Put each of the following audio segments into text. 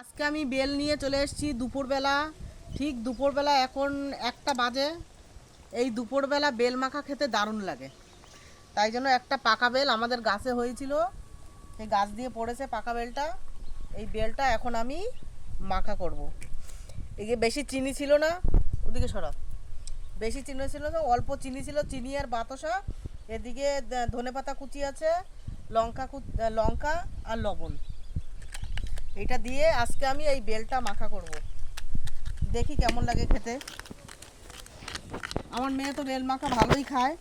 আজকে আমি বেল নিয়ে চলে এসেছি দুপুরবেলা। ঠিক দুপুরবেলা এখন 1টা বাজে। এই দুপুরবেলা বেল মাখা খেতে দারুণ লাগে। তাই জন্য একটা পাকা বেল আমাদের গাছে হয়েছিল, সেই গাছ দিয়ে পড়েছে পাকা বেলটা। এই বেলটা এখন আমি মাখা করব। এদিকে বেশি চিনি ছিল না, ওদিকে সরা, বেশি চিনি ছিল না, অল্প চিনি ছিল, চিনি আর বাতাসা। এদিকে ধনেপাতা কুচি আছে, লঙ্কা আর লবণ। এটা দিয়ে আজকে আমি এই বেলটা মাখা করব, দেখি কেমন লাগে খেতে। আমার মেয়ে তো বেল মাখা ভালোই খায়,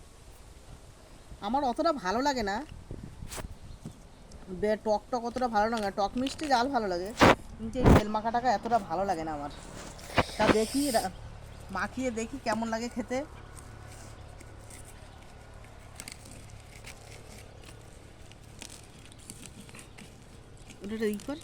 আমার অতটা ভালো লাগে না। টক টক অতটা ভালো লাগে না, টক মিষ্টি জাল ভালো লাগে, কিন্তু এই বেল মাখাটাকে এতটা ভালো লাগে না আমার। তা দেখি মাখিয়ে দেখি কেমন লাগে খেতে। ওটা ই কর।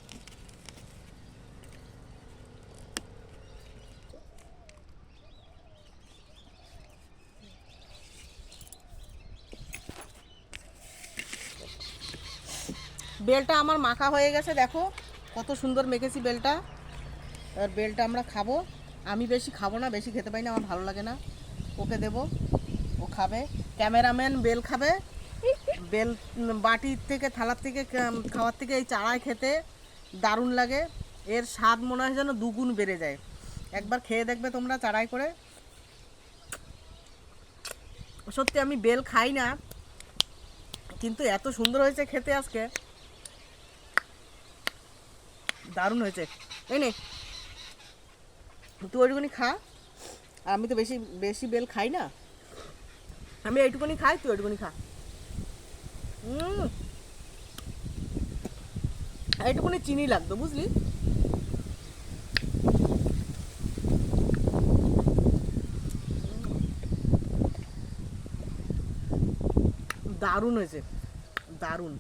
বেলটা আমার মাখা হয়ে গেছে, দেখো কত সুন্দর মেখেছি বেলটা। আর বেলটা আমরা খাবো। আমি বেশি খাবো না, বেশি খেতে পাই না, আমার ভালো লাগে না। ওকে দেব, ও খাবে। ক্যামেরাম্যান বেল খাবে। বেল বাটির থেকে থালার থেকে খাওয়ার থেকে এই চাড়ায় খেতে দারুণ লাগে। এর স্বাদ মনে হয় যেন দুগুণ বেড়ে যায়। একবার খেয়ে দেখবে তোমরা চাড়াই করে। সত্যি আমি বেল খাই না, কিন্তু এত সুন্দর হয়েছে খেতে আজকে, দারুণ হয়েছে। এই নে, তুই ওইটুকুনি খা। আর আমি তো বেশি বেশি বেল খাই না, আমি এইটুকুনি খাই, তুই ওইটুকুনি খা। এইটুকুনি চিনি লাগতো, বুঝলি। দারুণ হয়েছে, দারুণ।